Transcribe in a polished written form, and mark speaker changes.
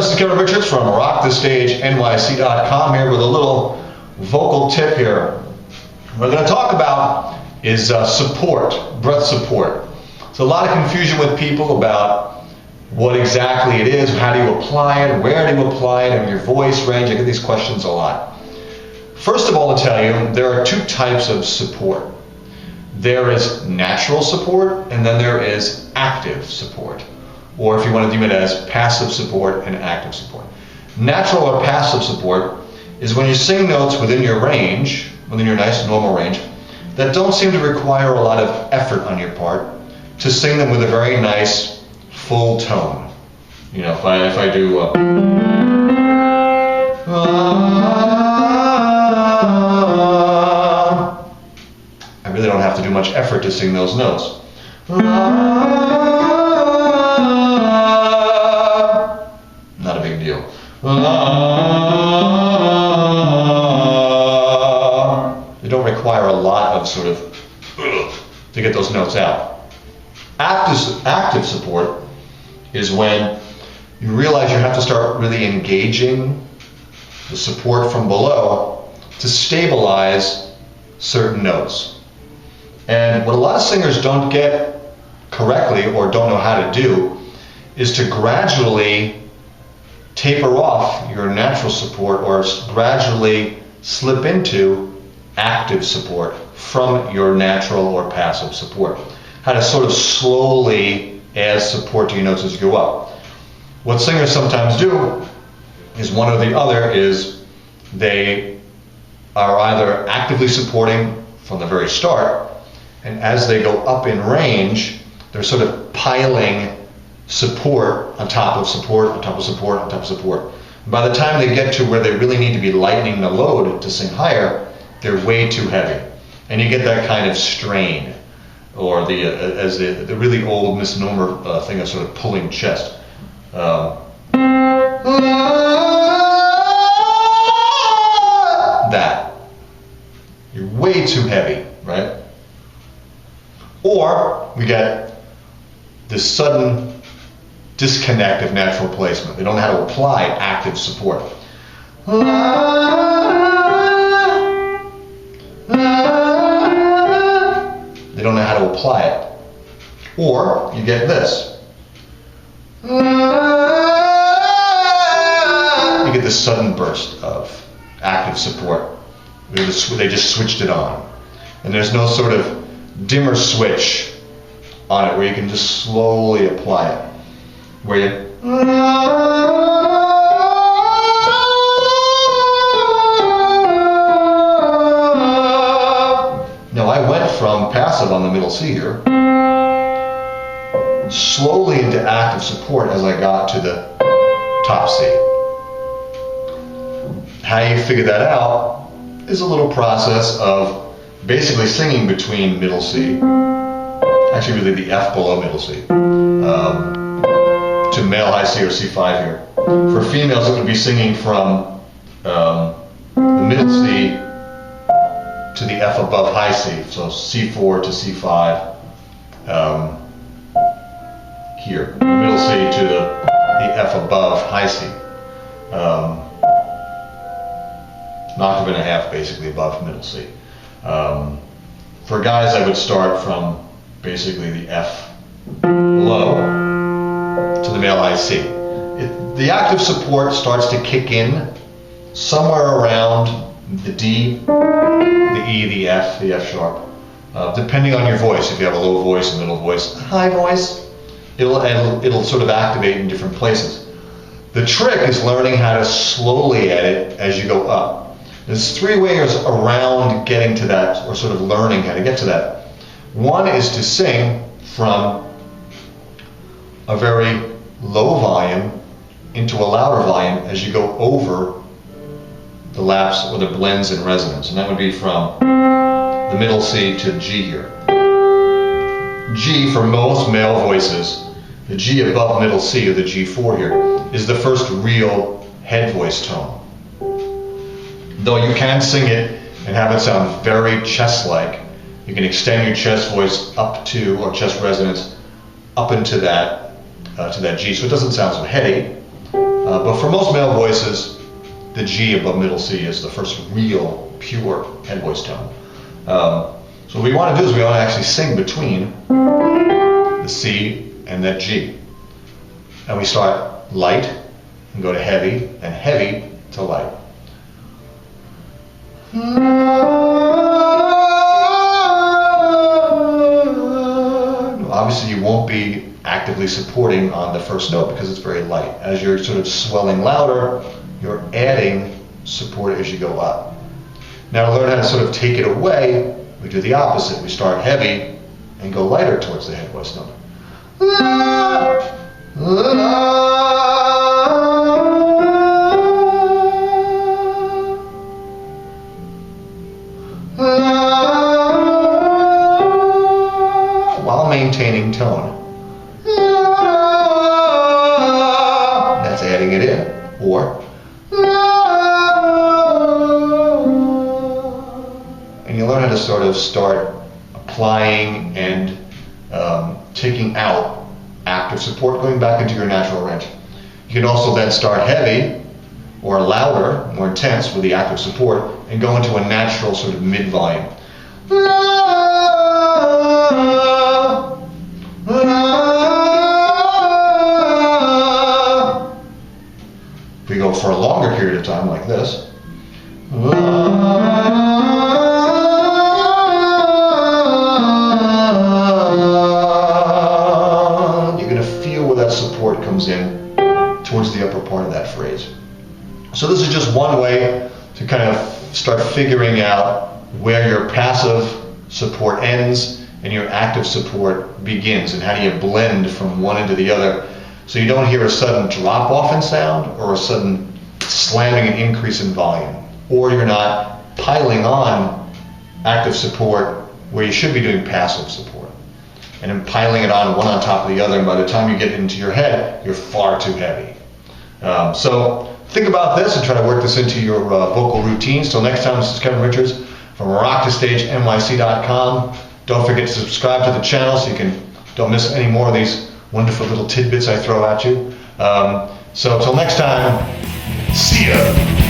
Speaker 1: this is Kevin Richards from RockTheStageNYC.com here with a little vocal tip here. What we're going to talk about is support, breath support. There's a lot of confusion with people about what exactly it is, how do you apply it, where do you apply it, and your voice range. I get these questions a lot. First of all, to tell you, there are two types of support. There is natural support, and then there is active support. Or if you want to deem it as passive support and active support. Natural or passive support is when you sing notes within your range, within your nice normal range, that don't seem to require a lot of effort on your part to sing them with a very nice full tone. You know, if I do I really don't have to do much effort to sing those notes. Not a big deal. They don't require a lot of sort of to get those notes out. Active support is when you realize you have to start really engaging the support from below to stabilize certain notes. And what a lot of singers don't get correctly or don't know how to do is to gradually taper off your natural support or gradually slip into active support from your natural or passive support. How to sort of slowly add support to your notes as you go up. What singers sometimes do is one or the other is they are either actively supporting from the very start, and as they go up in range, they're sort of piling support on top of support, on top of support, on top of support. And by the time they get to where they really need to be lightening the load to sing higher, they're way too heavy. And you get that kind of strain, or the really old misnomer thing of sort of pulling chest. That. You're way too heavy, right? Or we get this sudden disconnect of natural placement. They don't know how to apply active support. They don't know how to apply it. Or you get this. You get this sudden burst of active support. They just switched it on. And there's no sort of dimmer switch on it where you can just slowly apply it. Where you now I went from passive on the middle C here slowly into active support as I got to the top C. How you figure that out is a little process of basically singing between middle C, actually really the F below middle C, to male high C or C5 here. For females it would be singing from the middle C to the F above high C, so C4 to C5 here, middle C to the F above high C. An octave and a half basically above middle C. For guys I would start from basically the F below to the male high C. The active support starts to kick in somewhere around the D, the E, the F sharp. Depending on your voice, if you have a low voice, a middle voice, a high voice, it'll sort of activate in different places. The trick is learning how to slowly add it as you go up. There's three ways around getting to that, or sort of learning how to get to that. One is to sing from a very low volume into a louder volume as you go over the laps or the blends in resonance. And that would be from the middle C to G here. G, for most male voices, the G above middle C, or the G4 here, is the first real head voice tone. Though you can sing it and have it sound very chest-like, you can extend your chest voice up to, or chest resonance, up into that G, so it doesn't sound so heady. But for most male voices, the G above middle C is the first real, pure head voice tone. So what we want to do is we want to actually sing between the C and that G. And we start light and go to heavy, and heavy to light. Obviously you won't be actively supporting on the first note because it's very light. As you're sort of swelling louder, you're adding support as you go up. Now to learn how to sort of take it away, we do the opposite. We start heavy and go lighter towards the head voice note. While maintaining tone. That's adding it in. Or and you learn how to sort of start applying and taking out active support, going back into your natural range. You can also then start heavy or louder, more intense with the active support, and go into a natural sort of mid-volume. If we go for a longer period of time like this, you're going to feel where that support comes in towards the upper part of that phrase. So this is just one way to kind of start figuring out where your passive support ends and your active support begins, and how do you blend from one into the other so you don't hear a sudden drop off in sound or a sudden slamming and increase in volume, or you're not piling on active support where you should be doing passive support and then piling it on one on top of the other, and by the time you get into your head you're far too heavy. So think about this and try to work this into your vocal routines. Till next time, this is Kevin Richards from RockTheStageNYC.com. Don't forget to subscribe to the channel so you don't miss any more of these wonderful little tidbits I throw at you. So till next time, see ya.